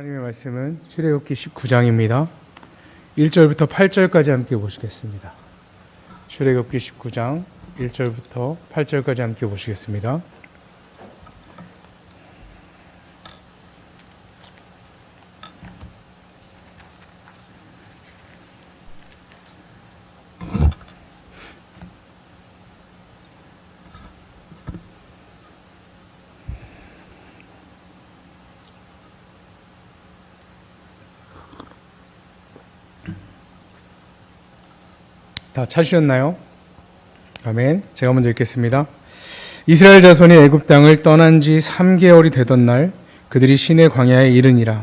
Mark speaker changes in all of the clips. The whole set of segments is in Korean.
Speaker 1: 하나님의 말씀은 출애굽기 19장입니다. 1절부터 8절까지 함께 보시겠습니다. 출애굽기 19장 1절부터 8절까지 함께 보시겠습니다. 다 찾으셨나요? 아멘. 제가 먼저 읽겠습니다. 이스라엘 자손이 애굽 땅을 떠난 지 3개월이 되던 날 그들이 시내 광야에 이르니라.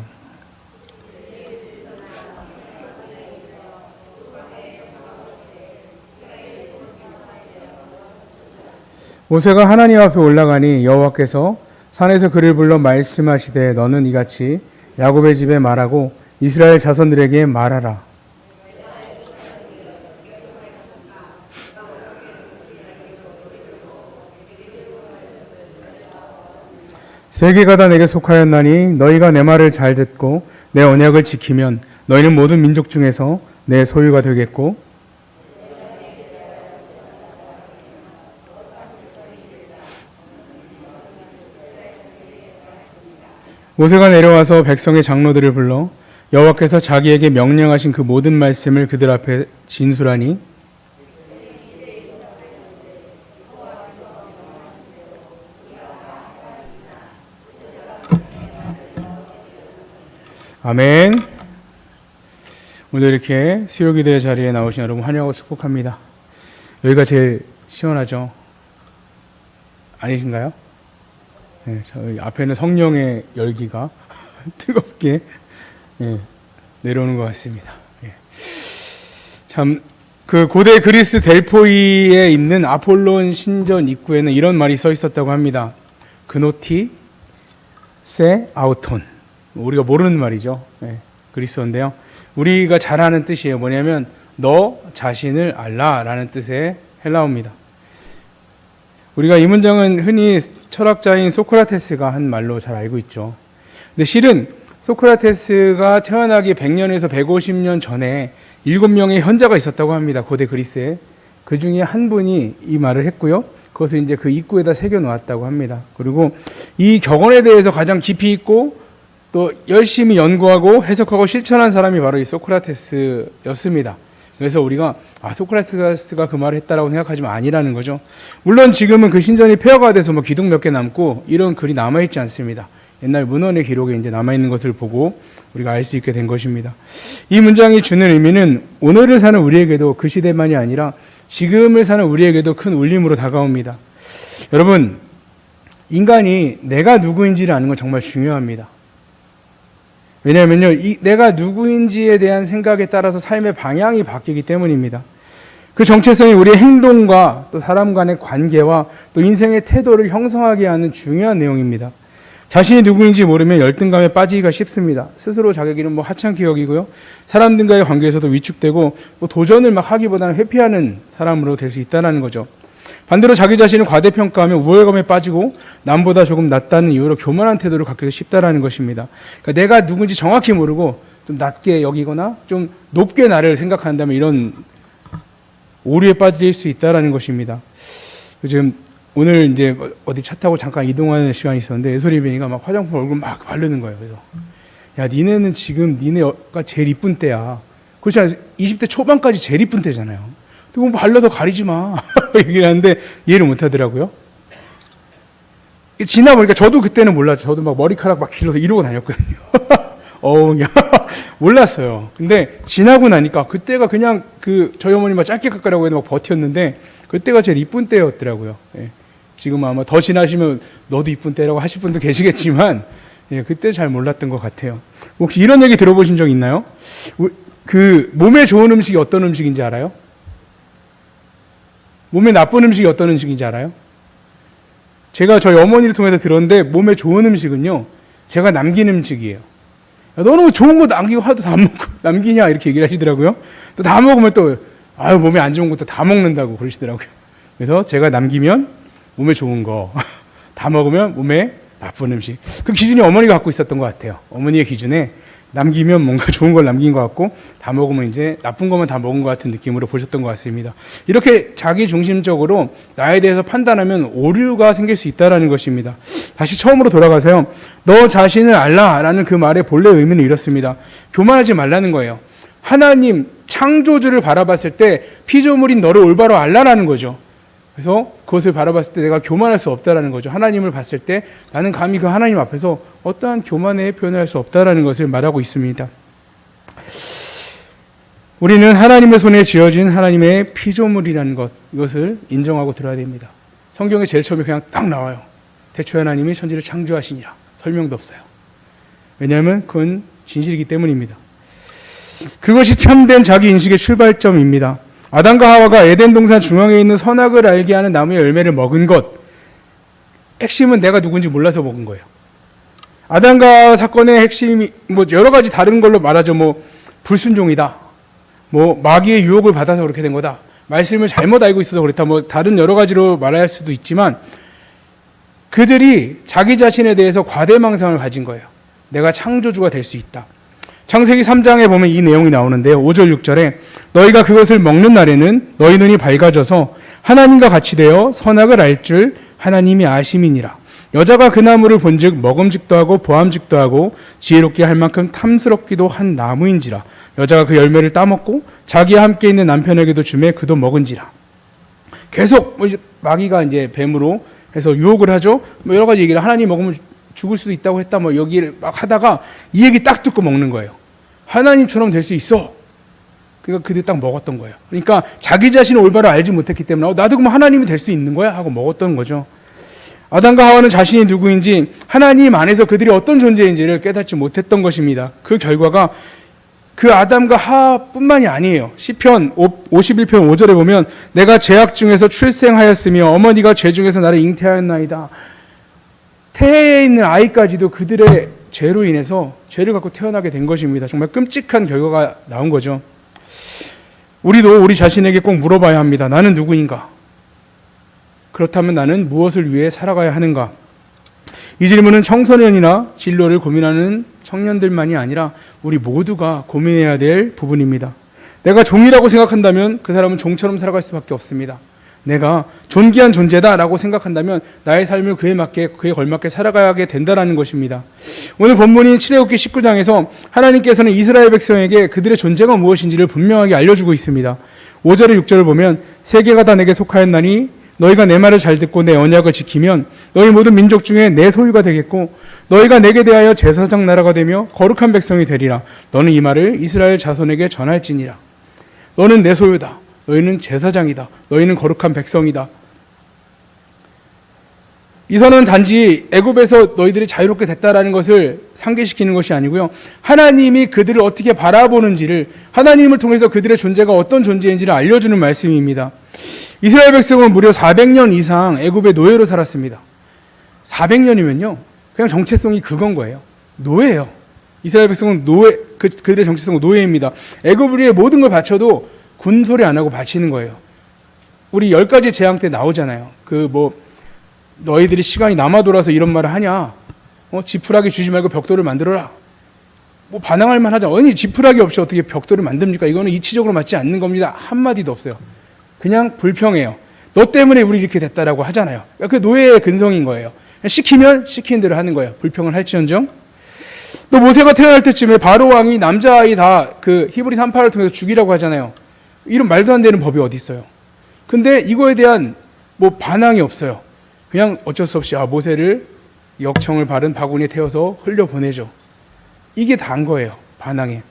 Speaker 1: 모세가 하나님 앞에 올라가니 여호와께서 산에서 그를 불러 말씀하시되 너는 이같이 야곱의 집에 말하고 이스라엘 자손들에게 말하라. 세계가 다 내게 속하였나니 너희가 내 말을 잘 듣고 내 언약을 지키면 너희는 모든 민족 중에서 내 소유가 되겠고 모세가 내려와서 백성의 장로들을 불러 여호와께서 자기에게 명령하신 그 모든 말씀을 그들 앞에 진술하니 아멘. 오늘 이렇게 수요기도의 자리에 나오신 여러분 환영하고 축복합니다. 여기가 제일 시원하죠? 아니신가요? 네, 저희 앞에는 성령의 열기가 뜨겁게 내려오는 것 같습니다. 참, 그 고대 그리스 델포이에 있는 아폴론 신전 입구에는 이런 말이 써 있었다고 합니다. 그노티 세 아우톤. 우리가 모르는 말이죠. 그리스어인데요. 우리가 잘 아는 뜻이에요. 뭐냐면 너 자신을 알라라는 뜻의 헬라어입니다. 우리가 이 문장은 흔히 철학자인 소크라테스가 한 말로 잘 알고 있죠. 근데 실은 소크라테스가 태어나기 100년에서 150년 전에 7명의 현자가 있었다고 합니다. 고대 그리스에. 그 중에 한 분이 이 말을 했고요. 그것을 이제 그 입구에다 새겨 놓았다고 합니다. 그리고 이 격언에 대해서 가장 깊이 있고 또 열심히 연구하고 해석하고 실천한 사람이 바로 이 소크라테스였습니다. 그래서 우리가 소크라테스가 그 말을 했다라고 생각하지만 아니라는 거죠. 물론 지금은 그 신전이 폐허가 돼서 기둥 몇 개 남고 이런 글이 남아있지 않습니다. 옛날 문헌의 기록에 이제 남아있는 것을 보고 우리가 알 수 있게 된 것입니다. 이 문장이 주는 의미는 오늘을 사는 우리에게도 그 시대만이 아니라 지금을 사는 우리에게도 큰 울림으로 다가옵니다. 여러분, 인간이 내가 누구인지를 아는 건 정말 중요합니다. 왜냐하면요, 내가 누구인지에 대한 생각에 따라서 삶의 방향이 바뀌기 때문입니다. 그 정체성이 우리의 행동과 또 사람 간의 관계와 또 인생의 태도를 형성하게 하는 중요한 내용입니다. 자신이 누구인지 모르면 열등감에 빠지기가 쉽습니다. 스스로 자기를 하찮게 여기고요. 사람들과의 관계에서도 위축되고 도전을 하기보다는 회피하는 사람으로 될 수 있다는 거죠. 반대로 자기 자신을 과대평가하면 우월감에 빠지고 남보다 조금 낫다는 이유로 교만한 태도를 갖기도 쉽다라는 것입니다. 그러니까 내가 누군지 정확히 모르고 좀 낮게 여기거나 좀 높게 나를 생각한다면 이런 오류에 빠질 수 있다라는 것입니다. 지금 오늘 이제 어디 차 타고 잠깐 이동하는 시간이 있었는데 예솔이빈이가 막 화장품 얼굴 막 바르는 거예요. 그래서 야, 니네는 지금 니네가 제일 이쁜 때야. 그렇지 않아요? 20대 초반까지 제일 이쁜 때잖아요. 그거 발라서 가리지 마. 얘기를 하는데 이해를 못 하더라고요. 지나보니까 저도 그때는 몰랐죠. 저도 막 머리카락 막 길러서 이러고 다녔거든요. 몰랐어요. 근데 지나고 나니까 그때가 그냥 저희 어머니 막 짧게 깎으라고 해도 막 버텼는데 그때가 제일 이쁜 때였더라고요. 지금 아마 더 지나시면 너도 이쁜 때라고 하실 분도 계시겠지만 그때 잘 몰랐던 것 같아요. 혹시 이런 얘기 들어보신 적 있나요? 몸에 좋은 음식이 어떤 음식인지 알아요? 몸에 나쁜 음식이 어떤 음식인지 알아요? 제가 저희 어머니를 통해서 들었는데 몸에 좋은 음식은요, 제가 남긴 음식이에요. 야, 너는 좋은 거 남기고 하도 다 먹고 남기냐 이렇게 얘기를 하시더라고요. 또 다 먹으면 또 몸에 안 좋은 것도 다 먹는다고 그러시더라고요. 그래서 제가 남기면 몸에 좋은 거, 다 먹으면 몸에 나쁜 음식. 그 기준이 어머니가 갖고 있었던 것 같아요. 어머니의 기준에 남기면 뭔가 좋은 걸 남긴 것 같고 다 먹으면 이제 나쁜 것만 다 먹은 것 같은 느낌으로 보셨던 것 같습니다. 이렇게 자기 중심적으로 나에 대해서 판단하면 오류가 생길 수 있다는 것입니다. 다시 처음으로 돌아가서요. 너 자신을 알라라는 그 말의 본래 의미는 이렇습니다. 교만하지 말라는 거예요. 하나님 창조주를 바라봤을 때 피조물인 너를 올바로 알라라는 거죠. 그래서 그것을 바라봤을 때 내가 교만할 수 없다라는 거죠. 하나님을 봤을 때 나는 감히 그 하나님 앞에서 어떠한 교만의 표현을 할 수 없다라는 것을 말하고 있습니다. 우리는 하나님의 손에 지어진 하나님의 피조물이라는 것, 이것을 인정하고 들어야 됩니다. 성경에 제일 처음에 그냥 딱 나와요. 태초에 하나님이 천지를 창조하시니라. 설명도 없어요. 왜냐하면 그건 진실이기 때문입니다. 그것이 참된 자기인식의 출발점입니다. 아담과 하와가 에덴 동산 중앙에 있는 선악을 알게 하는 나무의 열매를 먹은 것, 핵심은 내가 누군지 몰라서 먹은 거예요. 아담과 사건의 핵심이 뭐 여러 가지 다른 걸로 말하죠. 뭐 불순종이다, 뭐 마귀의 유혹을 받아서 그렇게 된 거다, 말씀을 잘못 알고 있어서 그렇다, 뭐 다른 여러 가지로 말할 수도 있지만 그들이 자기 자신에 대해서 과대망상을 가진 거예요. 내가 창조주가 될 수 있다. 창세기 3장에 보면 이 내용이 나오는데요. 5절 6절에 너희가 그것을 먹는 날에는 너희 눈이 밝아져서 하나님과 같이 되어 선악을 알 줄 하나님이 아심이니라. 여자가 그 나무를 본즉 먹음직도 하고 보암직도 하고 지혜롭게 할 만큼 탐스럽기도 한 나무인지라. 여자가 그 열매를 따먹고 자기와 함께 있는 남편에게도 주매 그도 먹은지라. 계속 마귀가 이제 뱀으로 해서 유혹을 하죠. 뭐 여러 가지 얘기를 하나님 먹으면 죽을 수도 있다고 했다, 뭐 여기를 막 하다가 이 얘기 딱 듣고 먹는 거예요. 하나님처럼 될 수 있어. 그러니까 그들 딱 먹었던 거예요. 그러니까 자기 자신을 올바로 알지 못했기 때문에 나도 그럼 하나님이 될 수 있는 거야 하고 먹었던 거죠. 아담과 하와는 자신이 누구인지 하나님 안에서 그들이 어떤 존재인지를 깨닫지 못했던 것입니다. 그 결과가 그 아담과 하와뿐만이 아니에요. 시편 51편 5절에 보면 내가 죄악 중에서 출생하였으며 어머니가 죄 중에서 나를 잉태하였나이다. 태에 있는 아이까지도 그들의 죄로 인해서 죄를 갖고 태어나게 된 것입니다. 정말 끔찍한 결과가 나온 거죠. 우리도 우리 자신에게 꼭 물어봐야 합니다. 나는 누구인가? 그렇다면 나는 무엇을 위해 살아가야 하는가? 이 질문은 청소년이나 진로를 고민하는 청년들만이 아니라 우리 모두가 고민해야 될 부분입니다. 내가 종이라고 생각한다면 그 사람은 종처럼 살아갈 수밖에 없습니다. 내가 존귀한 존재다라고 생각한다면 나의 삶을 그에 걸맞게 살아가게 된다는 것입니다. 오늘 본문인 출애굽기 19장에서 하나님께서는 이스라엘 백성에게 그들의 존재가 무엇인지를 분명하게 알려주고 있습니다. 5절에 6절을 보면 세계가 다 내게 속하였나니 너희가 내 말을 잘 듣고 내 언약을 지키면 너희 모든 민족 중에 내 소유가 되겠고 너희가 내게 대하여 제사장 나라가 되며 거룩한 백성이 되리라. 너는 이 말을 이스라엘 자손에게 전할지니라. 너는 내 소유다. 너희는 제사장이다. 너희는 거룩한 백성이다. 이 선언은 단지 애굽에서 너희들이 자유롭게 됐다라는 것을 상기시키는 것이 아니고요. 하나님이 그들을 어떻게 바라보는지를, 하나님을 통해서 그들의 존재가 어떤 존재인지를 알려주는 말씀입니다. 이스라엘 백성은 무려 400년 이상 애굽의 노예로 살았습니다. 400년이면요. 그냥 정체성이 그건 거예요. 노예예요. 이스라엘 백성은 그들의 정체성은 노예입니다. 애굽을 위해 모든 걸 바쳐도 군소리 안 하고 바치는 거예요. 우리 10가지 재앙 때 나오잖아요. 너희들이 시간이 남아 돌아서 이런 말을 하냐? 지푸라기 주지 말고 벽돌을 만들어라. 뭐 반항할 만하죠. 아니 지푸라기 없이 어떻게 벽돌을 만듭니까? 이거는 이치적으로 맞지 않는 겁니다. 한마디도 없어요. 그냥 불평해요. 너 때문에 우리 이렇게 됐다라고 하잖아요. 그 노예의 근성인 거예요. 시키면 시키는 대로 하는 거예요. 불평을 할지언정. 또 모세가 태어날 때쯤에 바로 왕이 남자아이 다 그 히브리 산파를 통해서 죽이라고 하잖아요. 이런 말도 안 되는 법이 어디 있어요. 근데 이거에 대한 뭐 반항이 없어요. 그냥 어쩔 수 없이 모세를 역청을 바른 바구니에 태워서 흘려보내죠. 이게 다인 거예요. 반항에.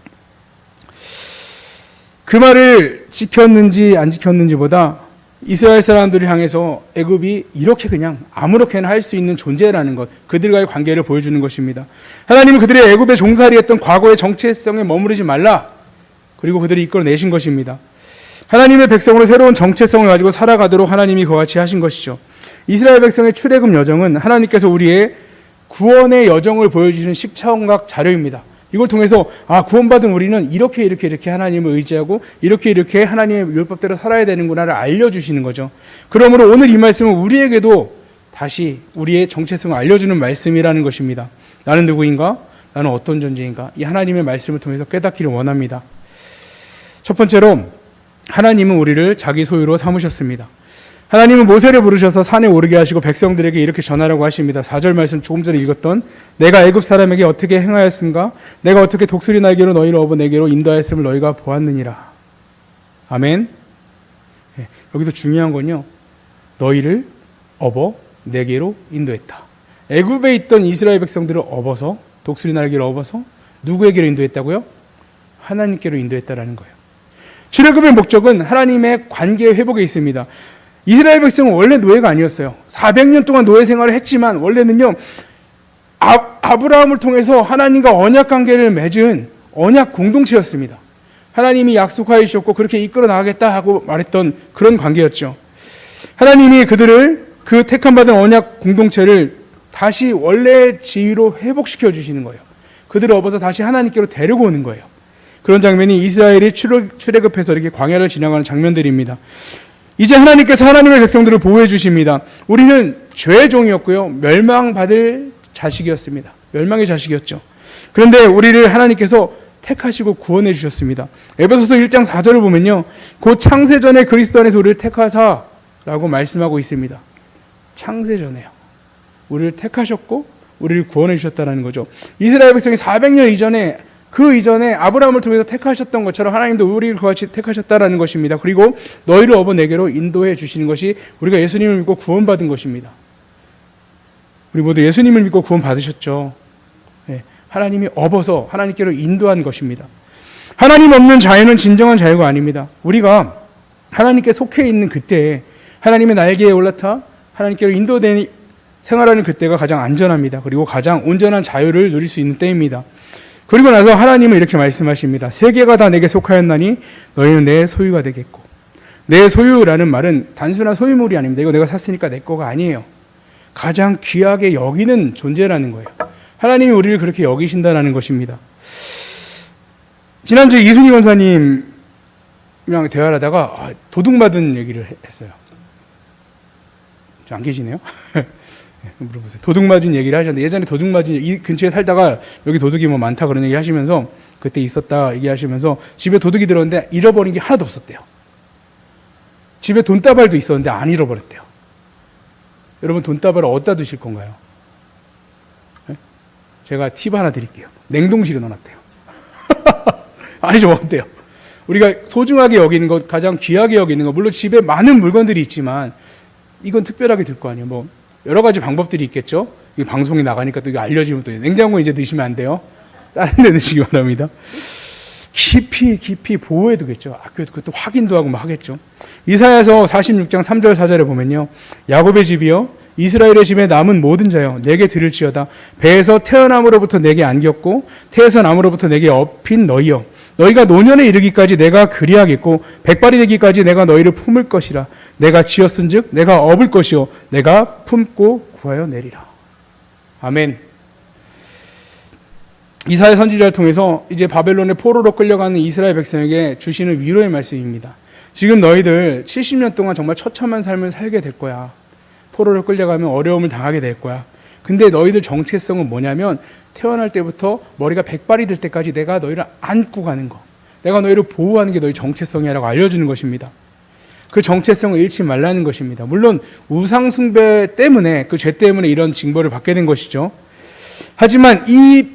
Speaker 1: 그 말을 지켰는지 안 지켰는지보다 이스라엘 사람들을 향해서 애굽이 이렇게 그냥 아무렇게나 할 수 있는 존재라는 것, 그들과의 관계를 보여주는 것입니다. 하나님은 그들의 애굽에 종살이했던 과거의 정체성에 머무르지 말라. 그리고 그들이 이끌어내신 것입니다. 하나님의 백성으로 새로운 정체성을 가지고 살아가도록 하나님이 그같이 하신 것이죠. 이스라엘 백성의 출애굽 여정은 하나님께서 우리의 구원의 여정을 보여주시는 십차원각 자료입니다. 이걸 통해서 구원받은 우리는 이렇게 하나님을 의지하고 이렇게 하나님의 율법대로 살아야 되는구나를 알려주시는 거죠. 그러므로 오늘 이 말씀은 우리에게도 다시 우리의 정체성을 알려주는 말씀이라는 것입니다. 나는 누구인가? 나는 어떤 존재인가? 이 하나님의 말씀을 통해서 깨닫기를 원합니다. 첫 번째로 하나님은 우리를 자기 소유로 삼으셨습니다. 하나님은 모세를 부르셔서 산에 오르게 하시고 백성들에게 이렇게 전하라고 하십니다. 4절 말씀 조금 전에 읽었던 내가 애굽 사람에게 어떻게 행하였음가? 내가 어떻게 독수리 날개로 너희를 업어 내게로 인도하였음을 너희가 보았느니라. 아멘. 네, 여기서 중요한 건요. 너희를 업어 내게로 인도했다. 애굽에 있던 이스라엘 백성들을 업어서 독수리 날개로 업어서 누구에게로 인도했다고요? 하나님께로 인도했다라는 거예요. 출애굽의 목적은 하나님의 관계 회복에 있습니다. 이스라엘 백성은 원래 노예가 아니었어요. 400년 동안 노예 생활을 했지만 원래는요. 아브라함을 통해서 하나님과 언약 관계를 맺은 언약 공동체였습니다. 하나님이 약속하여 주셨고 그렇게 이끌어 나가겠다 하고 말했던 그런 관계였죠. 하나님이 그들을 그 택함받은 언약 공동체를 다시 원래의 지위로 회복시켜 주시는 거예요. 그들을 업어서 다시 하나님께로 데리고 오는 거예요. 그런 장면이 이스라엘이 출애굽해서 이렇게 광야를 지나가는 장면들입니다. 이제 하나님께서 하나님의 백성들을 보호해 주십니다. 우리는 죄의 종이었고요. 멸망받을 자식이었습니다. 멸망의 자식이었죠. 그런데 우리를 하나님께서 택하시고 구원해 주셨습니다. 에베소서 1장 4절을 보면요. 곧 창세전에 그리스도 안에서 우리를 택하사라고 말씀하고 있습니다. 창세전에요. 우리를 택하셨고 우리를 구원해 주셨다는 거죠. 이스라엘 백성이 400년 이전에 그 이전에 아브라함을 통해서 택하셨던 것처럼 하나님도 우리를 그같이 택하셨다라는 것입니다. 그리고 너희를 업어 내게로 인도해 주시는 것이 우리가 예수님을 믿고 구원받은 것입니다. 우리 모두 예수님을 믿고 구원받으셨죠. 네, 하나님이 업어서 하나님께로 인도한 것입니다. 하나님 없는 자유는 진정한 자유가 아닙니다. 우리가 하나님께 속해 있는 그때에 하나님의 날개에 올라타 하나님께로 인도된 생활하는 그때가 가장 안전합니다. 그리고 가장 온전한 자유를 누릴 수 있는 때입니다. 그리고 나서 하나님은 이렇게 말씀하십니다. 세계가 다 내게 속하였나니 너희는 내 소유가 되겠고. 내 소유라는 말은 단순한 소유물이 아닙니다. 이거 내가 샀으니까 내 거가 아니에요. 가장 귀하게 여기는 존재라는 거예요. 하나님이 우리를 그렇게 여기신다는 것입니다. 지난주에 이순희 권사님이랑 대화를 하다가 도둑맞은 얘기를 했어요. 안 계시네요? 물어보세요. 도둑맞은 얘기를 하셨는데 예전에 도둑맞은 이 근처에 살다가 여기 도둑이 뭐 많다 그런 얘기 하시면서 그때 있었다 얘기하시면서 집에 도둑이 들었는데 잃어버린 게 하나도 없었대요. 집에 돈다발도 있었는데 안 잃어버렸대요. 여러분 돈다발을 어디다 두실 건가요? 네? 제가 팁 하나 드릴게요. 냉동실에 넣어놨대요. 아니죠, 어때요? 우리가 소중하게 여기는 것, 가장 귀하게 여기는 것, 물론 집에 많은 물건들이 있지만 이건 특별하게 들 거 아니에요. 뭐 여러 가지 방법들이 있겠죠. 이 방송에 나가니까 또 이거 알려지면 또 냉장고에 이제 넣으시면 안 돼요. 다른 데 넣으시기 바랍니다. 깊이 보호해 두겠죠. 학교에도 그것도 확인도 하고 막 하겠죠. 이사야서 46장 3절 4절에 보면요. 야곱의 집이요 이스라엘의 집에 남은 모든 자여 내게 들을지어다. 배에서 태어남으로부터 내게 안겼고 태에서 남으로부터 내게 업힌 너희여 너희가 노년에 이르기까지 내가 그리하겠고 백발이 되기까지 내가 너희를 품을 것이라. 내가 지었은즉 내가 업을 것이요 내가 품고 구하여 내리라. 아멘. 이사야 선지자를 통해서 이제 바벨론의 포로로 끌려가는 이스라엘 백성에게 주시는 위로의 말씀입니다. 지금 너희들 70년 동안 정말 처참한 삶을 살게 될 거야. 포로로 끌려가면 어려움을 당하게 될 거야. 근데 너희들 정체성은 뭐냐면 태어날 때부터 머리가 백발이 될 때까지 내가 너희를 안고 가는 거, 내가 너희를 보호하는 게 너희 정체성이라고 알려주는 것입니다. 그 정체성을 잃지 말라는 것입니다. 물론 우상 숭배 때문에 그 죄 때문에 이런 징벌을 받게 된 것이죠. 하지만 이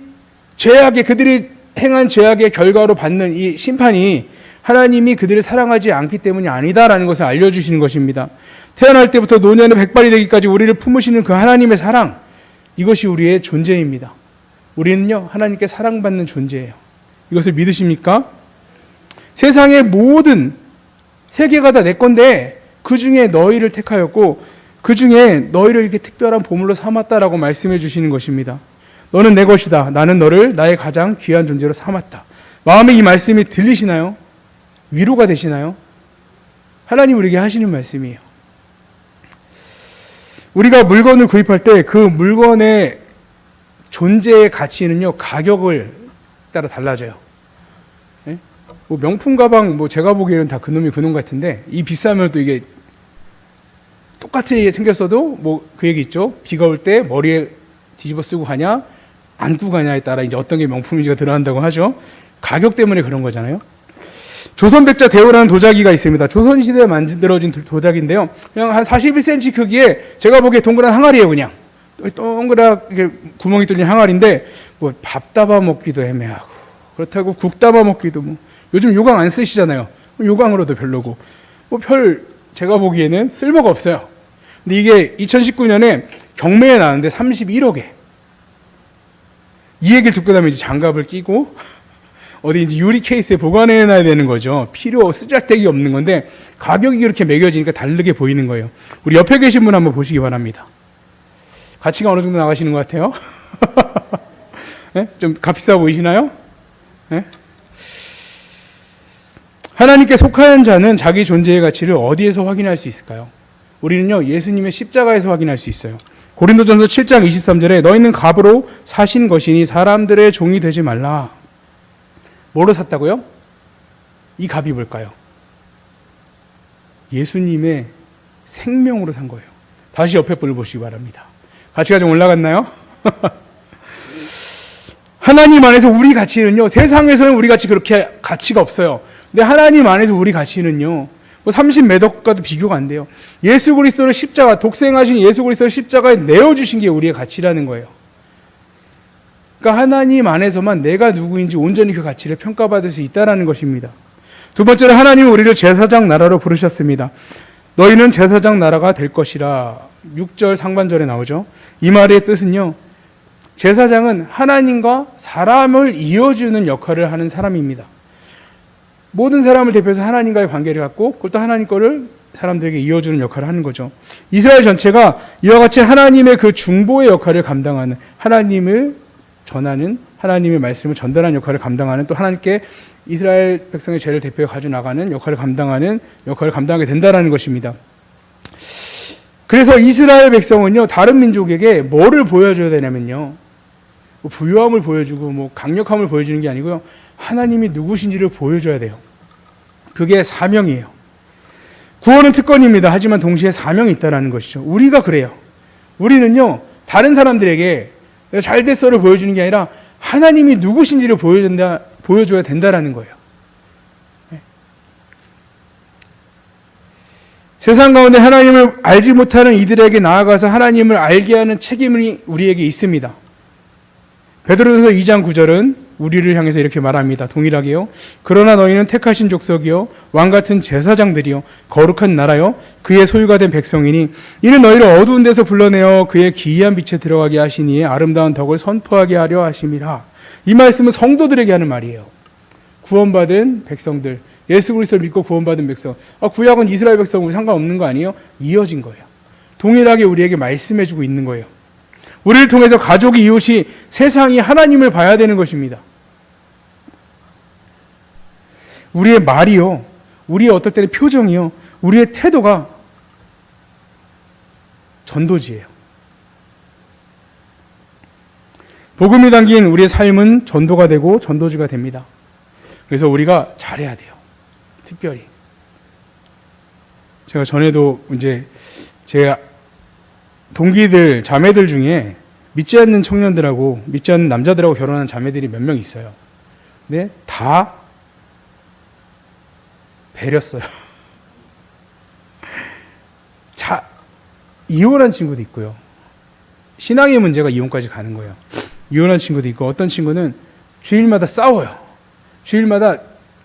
Speaker 1: 죄악의 그들이 행한 죄악의 결과로 받는 이 심판이 하나님이 그들을 사랑하지 않기 때문이 아니다라는 것을 알려주시는 것입니다. 태어날 때부터 노년의 백발이 되기까지 우리를 품으시는 그 하나님의 사랑, 이것이 우리의 존재입니다. 우리는요 하나님께 사랑받는 존재예요. 이것을 믿으십니까? 세상의 모든 세계가 다 내 건데 그 중에 너희를 택하였고 그 중에 너희를 이렇게 특별한 보물로 삼았다라고 말씀해 주시는 것입니다. 너는 내 것이다. 나는 너를 나의 가장 귀한 존재로 삼았다. 마음에 이 말씀이 들리시나요? 위로가 되시나요? 하나님 우리에게 하시는 말씀이에요. 우리가 물건을 구입할 때 그 물건의 존재의 가치는요 가격을 따라 달라져요. 네? 뭐 명품 가방 뭐 제가 보기에는 다 그놈이 그놈 같은데 이 비싸면 또 이게 똑같이 생겼어도 뭐 그 얘기 있죠. 비가 올 때 머리에 뒤집어 쓰고 가냐 안고 가냐에 따라 이제 어떤 게 명품인지가 들어간다고 하죠. 가격 때문에 그런 거잖아요. 조선백자 대호라는 도자기가 있습니다. 조선시대에 만들어진 도자기인데요. 그냥 한 41cm 크기에 제가 보기에 동그란 항아리예요. 그냥 동그랗게 구멍이 뚫린 항아리인데 뭐 밥 담아 먹기도 애매하고 그렇다고 국 담아 먹기도 뭐 요즘 요강 안 쓰시잖아요. 요강으로도 별로고 뭐 별 제가 보기에는 쓸모가 없어요. 근데 이게 2019년에 경매에 나왔는데 31억에 이 얘기를 듣고 나면 이제 장갑을 끼고 어디 이제 유리 케이스에 보관해놔야 되는 거죠. 쓰잘데기 없는 건데 가격이 그렇게 매겨지니까 다르게 보이는 거예요. 우리 옆에 계신 분 한번 보시기 바랍니다. 가치가 어느 정도 나가시는 것 같아요? 네? 좀 값비싸 보이시나요? 네? 하나님께 속하는 자는 자기 존재의 가치를 어디에서 확인할 수 있을까요? 우리는요, 예수님의 십자가에서 확인할 수 있어요. 고린도전서 7장 23절에 너희는 값으로 사신 것이니 사람들의 종이 되지 말라. 뭐로 샀다고요? 이 값이 뭘까요? 예수님의 생명으로 산 거예요. 다시 옆에 분을 보시기 바랍니다. 가치가 좀 올라갔나요? 하나님 안에서 우리 가치는요, 세상에서는 우리 가치 그렇게 가치가 없어요. 근데 하나님 안에서 우리 가치는요, 뭐 30몇 억과도 비교가 안 돼요. 예수 그리스도를 십자가, 독생하신 예수 그리스도를 십자가에 내어주신 게 우리의 가치라는 거예요. 그러니까 하나님 안에서만 내가 누구인지 온전히 그 가치를 평가받을 수 있다는 것입니다. 두 번째로 하나님은 우리를 제사장 나라로 부르셨습니다. 너희는 제사장 나라가 될 것이라. 6절 상반절에 나오죠. 이 말의 뜻은요, 제사장은 하나님과 사람을 이어주는 역할을 하는 사람입니다. 모든 사람을 대표해서 하나님과의 관계를 갖고 그것도 하나님 거를 사람들에게 이어주는 역할을 하는 거죠. 이스라엘 전체가 이와 같이 하나님의 그 중보의 역할을 감당하는, 하나님을 전하는, 하나님의 말씀을 전달하는 역할을 감당하는, 또 하나님께 이스라엘 백성의 죄를 대표해 가져나가는 역할을 감당하게 된다는 것입니다. 그래서 이스라엘 백성은요, 다른 민족에게 뭐를 보여줘야 되냐면요, 뭐 부유함을 보여주고 뭐 강력함을 보여주는 게 아니고요, 하나님이 누구신지를 보여줘야 돼요. 그게 사명이에요. 구원은 특권입니다. 하지만 동시에 사명이 있다는 것이죠. 우리가 그래요. 우리는요, 다른 사람들에게 내가 잘 됐어를 보여주는 게 아니라 하나님이 누구신지를 보여줘야 된다는 거예요. 네. 세상 가운데 하나님을 알지 못하는 이들에게 나아가서 하나님을 알게 하는 책임이 우리에게 있습니다. 베드로전서 2장 9절은 우리를 향해서 이렇게 말합니다. 동일하게요. 그러나 너희는 택하신 족속이요, 왕같은 제사장들이요, 거룩한 나라요, 그의 소유가 된 백성이니 이는 너희를 어두운 데서 불러내어 그의 기이한 빛에 들어가게 하시니 아름다운 덕을 선포하게 하려 하심이라. 이 말씀은 성도들에게 하는 말이에요. 구원받은 백성들, 예수 그리스도를 믿고 구원받은 백성. 구약은 이스라엘 백성하고 상관없는 거 아니에요? 이어진 거예요. 동일하게 우리에게 말씀해주고 있는 거예요. 우리를 통해서 가족이, 이웃이, 세상이 하나님을 봐야 되는 것입니다. 우리의 말이요, 우리의 어떨 때는 표정이요, 우리의 태도가 전도지예요. 복음이 담긴 우리의 삶은 전도가 되고 전도지가 됩니다. 그래서 우리가 잘해야 돼요. 특별히. 제가 전에도 이제 제 동기들, 자매들 중에 믿지 않는 청년들하고 믿지 않는 남자들하고 결혼한 자매들이 몇 명 있어요. 근데 다 배렸어요. 이혼한 친구도 있고요. 신앙의 문제가 이혼까지 가는 거예요. 이혼한 친구도 있고, 어떤 친구는 주일마다 싸워요. 주일마다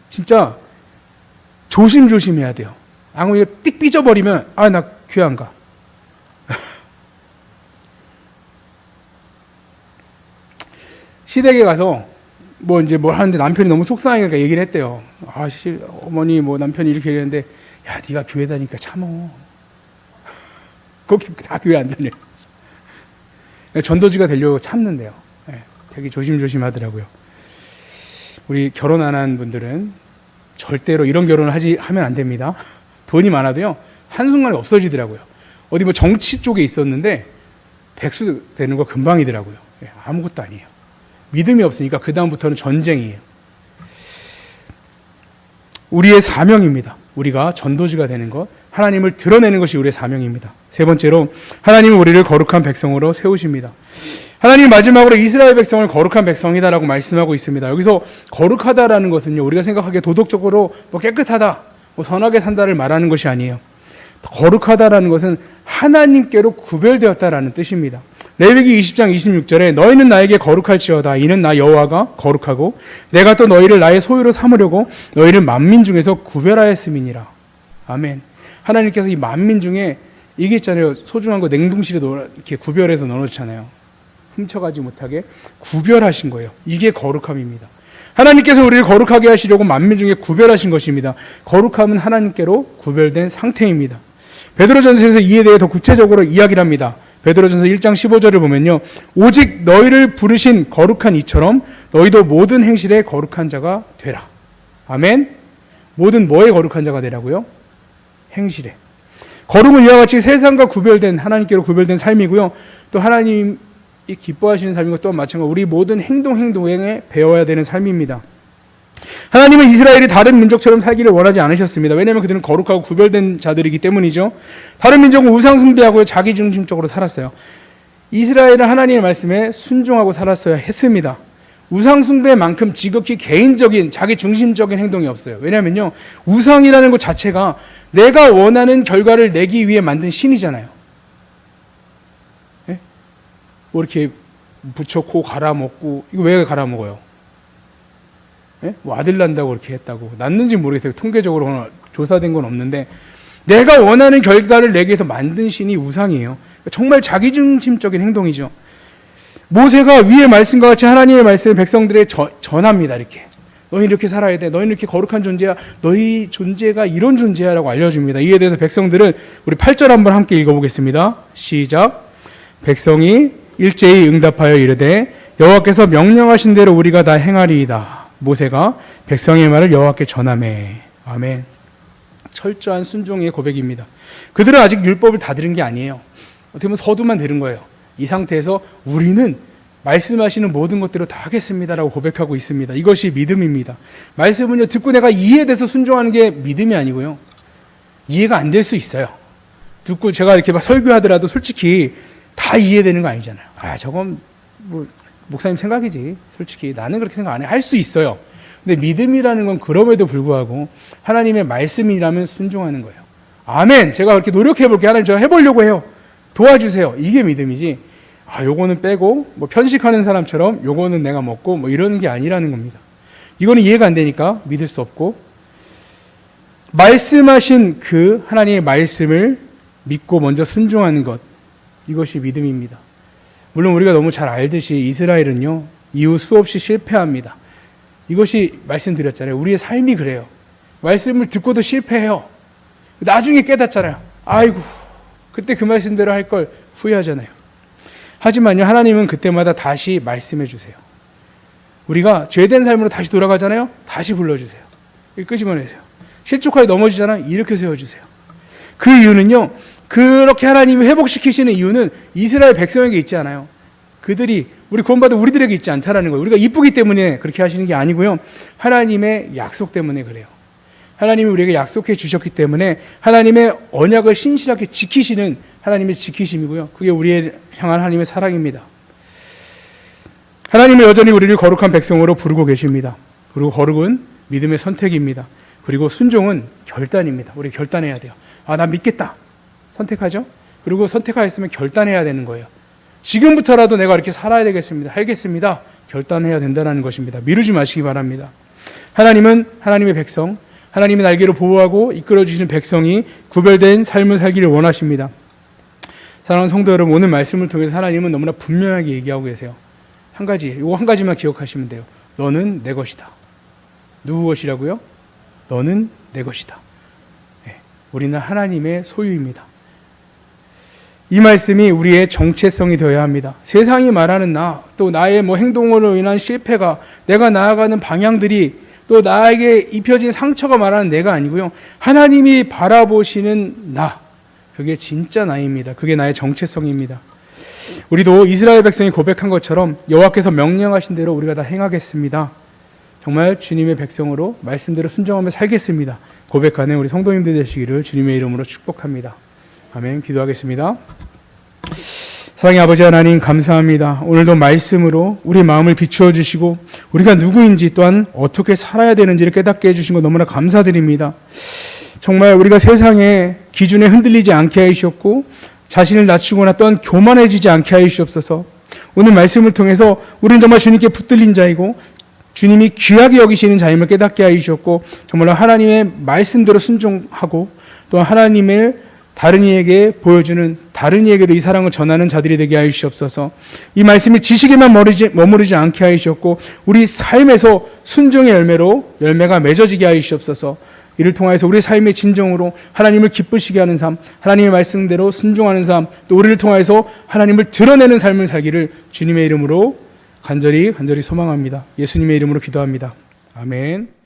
Speaker 1: 진짜 조심조심해야 돼요. 이게 띡 삐져버리면 나 교회 안 가. 시댁에 가서 뭐 이제 뭘 하는데 남편이 너무 속상하니까 얘기를 했대요. 어머니 뭐 남편이 이렇게 얘기했는데, 야, 네가 교회 다니니까 참어. 거기 다 교회 안 다녀. 전도지가 되려고 참는데요. 되게 조심조심 하더라고요. 우리 결혼 안 한 분들은 절대로 이런 결혼을 하면 안 됩니다. 돈이 많아도요, 한순간에 없어지더라고요. 어디 뭐 정치 쪽에 있었는데 백수 되는 거 금방이더라고요. 아무것도 아니에요. 믿음이 없으니까 그 다음부터는 전쟁이에요. 우리의 사명입니다. 우리가 전도지가 되는 것, 하나님을 드러내는 것이 우리의 사명입니다. 세 번째로 하나님은 우리를 거룩한 백성으로 세우십니다. 하나님 마지막으로 이스라엘 백성을 거룩한 백성이다라고 말씀하고 있습니다. 여기서 거룩하다라는 것은요, 우리가 생각하기에 도덕적으로 깨끗하다, 선하게 산다를 말하는 것이 아니에요. 거룩하다라는 것은 하나님께로 구별되었다라는 뜻입니다. 레위기 20장 26절에 너희는 나에게 거룩할지어다. 이는 나 여호와가 거룩하고 내가 또 너희를 나의 소유로 삼으려고 너희를 만민 중에서 구별하였음이니라. 아멘. 하나님께서 이 만민 중에 이게 있잖아요. 소중한 거 냉동실에 이렇게 구별해서 넣어놓잖아요. 훔쳐가지 못하게 구별하신 거예요. 이게 거룩함입니다. 하나님께서 우리를 거룩하게 하시려고 만민 중에 구별하신 것입니다. 거룩함은 하나님께로 구별된 상태입니다. 베드로전서에서 이에 대해 더 구체적으로 이야기를 합니다. 베드로전서 1장 15절을 보면요, 오직 너희를 부르신 거룩한 이처럼 너희도 모든 행실에 거룩한 자가 되라. 아멘. 모든 뭐에 거룩한 자가 되라고요? 행실에. 거룩은 이와 같이 세상과 구별된, 하나님께로 구별된 삶이고요, 또 하나님이 기뻐하시는 삶인 것도 마찬가지로 우리 모든 행동에 배워야 되는 삶입니다. 하나님은 이스라엘이 다른 민족처럼 살기를 원하지 않으셨습니다. 왜냐하면 그들은 거룩하고 구별된 자들이기 때문이죠. 다른 민족은 우상 숭배하고 자기중심적으로 살았어요. 이스라엘은 하나님의 말씀에 순종하고 살았어야 했습니다. 우상 숭배만큼 지극히 개인적인 자기중심적인 행동이 없어요. 왜냐하면요, 우상이라는 것 자체가 내가 원하는 결과를 내기 위해 만든 신이잖아요. 네? 뭐 이렇게 부쳐 코 갈아먹고, 이거 왜 갈아먹어요? 예? 뭐 아들 난다고 그렇게 했다고. 낳는지 모르겠어요. 통계적으로 조사된 건 없는데, 내가 원하는 결과를 내기 위해서 만든 신이 우상이에요. 정말 자기중심적인 행동이죠. 모세가 위의 말씀과 같이 하나님의 말씀을 백성들에게 전합니다. 이렇게. 너희 이렇게 살아야 돼. 너희 이렇게 거룩한 존재야. 너희 존재가 이런 존재야 라고 알려줍니다. 이에 대해서 백성들은, 우리 8절 한번 함께 읽어보겠습니다. 시작. 백성이 일제히 응답하여 이르되 여호와께서 명령하신 대로 우리가 다 행하리이다. 모세가 백성의 말을 여호와께 전하매. 아멘. 철저한 순종의 고백입니다. 그들은 아직 율법을 다 들은 게 아니에요. 어떻게 보면 서두만 들은 거예요. 이 상태에서 우리는 말씀하시는 모든 것대로 다 하겠습니다라고 고백하고 있습니다. 이것이 믿음입니다. 말씀은요, 듣고 내가 이해돼서 순종하는 게 믿음이 아니고요, 이해가 안 될 수 있어요. 듣고 제가 이렇게 막 설교하더라도 솔직히 다 이해되는 거 아니잖아요. 저건 뭐 목사님 생각이지. 솔직히 나는 그렇게 생각 안 해. 할 수 있어요. 근데 믿음이라는 건 그럼에도 불구하고 하나님의 말씀이라면 순종하는 거예요. 아멘. 제가 그렇게 노력해 볼게요. 하나님, 제가 해보려고 해요. 도와주세요. 이게 믿음이지. 요거는 빼고 뭐 편식하는 사람처럼 요거는 내가 먹고 뭐 이러는 게 아니라는 겁니다. 이거는 이해가 안 되니까 믿을 수 없고, 말씀하신 그 하나님의 말씀을 믿고 먼저 순종하는 것, 이것이 믿음입니다. 물론 우리가 너무 잘 알듯이 이스라엘은요, 이후 수없이 실패합니다. 이것이 말씀드렸잖아요. 우리의 삶이 그래요. 말씀을 듣고도 실패해요. 나중에 깨닫잖아요. 아이고, 그때 그 말씀대로 할 걸 후회하잖아요. 하지만요, 하나님은 그때마다 다시 말씀해 주세요. 우리가 죄된 삶으로 다시 돌아가잖아요. 다시 불러주세요. 끄집어내세요. 실족하게 넘어지잖아요. 이렇게 세워주세요. 그 이유는요, 그렇게 하나님이 회복시키시는 이유는 이스라엘 백성에게 있지 않아요. 그들이, 우리 구원받은 우리들에게 있지 않다라는 거예요. 우리가 이쁘기 때문에 그렇게 하시는 게 아니고요, 하나님의 약속 때문에 그래요. 하나님이 우리에게 약속해 주셨기 때문에 하나님의 언약을 신실하게 지키시는 하나님의 지키심이고요, 그게 우리의 향한 하나님의 사랑입니다. 하나님은 여전히 우리를 거룩한 백성으로 부르고 계십니다. 그리고 거룩은 믿음의 선택입니다. 그리고 순종은 결단입니다. 우리 결단해야 돼요. 나 믿겠다. 선택하죠? 그리고 선택하였으면 결단해야 되는 거예요. 지금부터라도 내가 이렇게 살아야 되겠습니다. 하겠습니다. 결단해야 된다는 것입니다. 미루지 마시기 바랍니다. 하나님은 하나님의 백성, 하나님의 날개로 보호하고 이끌어주시는 백성이 구별된 삶을 살기를 원하십니다. 사랑하는 성도 여러분, 오늘 말씀을 통해서 하나님은 너무나 분명하게 얘기하고 계세요. 요거 한 가지만 기억하시면 돼요. 너는 내 것이다. 누구 것이라고요? 너는 내 것이다. 우리는 하나님의 소유입니다. 이 말씀이 우리의 정체성이 되어야 합니다. 세상이 말하는 또 나의 행동으로 인한 실패가, 내가 나아가는 방향들이, 또 나에게 입혀진 상처가 말하는 내가 아니고요, 하나님이 바라보시는 그게 진짜 나입니다. 그게 나의 정체성입니다. 우리도 이스라엘 백성이 고백한 것처럼 여호와께서 명령하신 대로 우리가 다 행하겠습니다. 정말 주님의 백성으로 말씀대로 순종하며 살겠습니다. 고백하는 우리 성도님들 되시기를 주님의 이름으로 축복합니다. 아멘. 기도하겠습니다. 사랑의 아버지 하나님 감사합니다. 오늘도 말씀으로 우리 마음을 비추어 주시고 우리가 누구인지 또한 어떻게 살아야 되는지를 깨닫게 해주신 것 너무나 감사드립니다. 정말 우리가 세상의 기준에 흔들리지 않게 하시었고 자신을 낮추거나 또한 교만해지지 않게 하시옵소서. 오늘 말씀을 통해서 우리는 정말 주님께 붙들린 자이고 주님이 귀하게 여기시는 자임을 깨닫게 하시었고 정말로 하나님의 말씀대로 순종하고 또한 하나님을 다른 이에게 보여주는 다른 이에게도 이 사랑을 전하는 자들이 되게 하시옵소서. 이 말씀이 지식에만 머무르지 않게 하시었고 우리 삶에서 순종의 열매가 맺어지게 하시옵소서. 이를 통해서 우리 삶의 진정으로 하나님을 기쁘시게 하는 삶, 하나님의 말씀대로 순종하는 삶, 또 우리를 통해서 하나님을 드러내는 삶을 살기를 주님의 이름으로 간절히 소망합니다. 예수님의 이름으로 기도합니다. 아멘.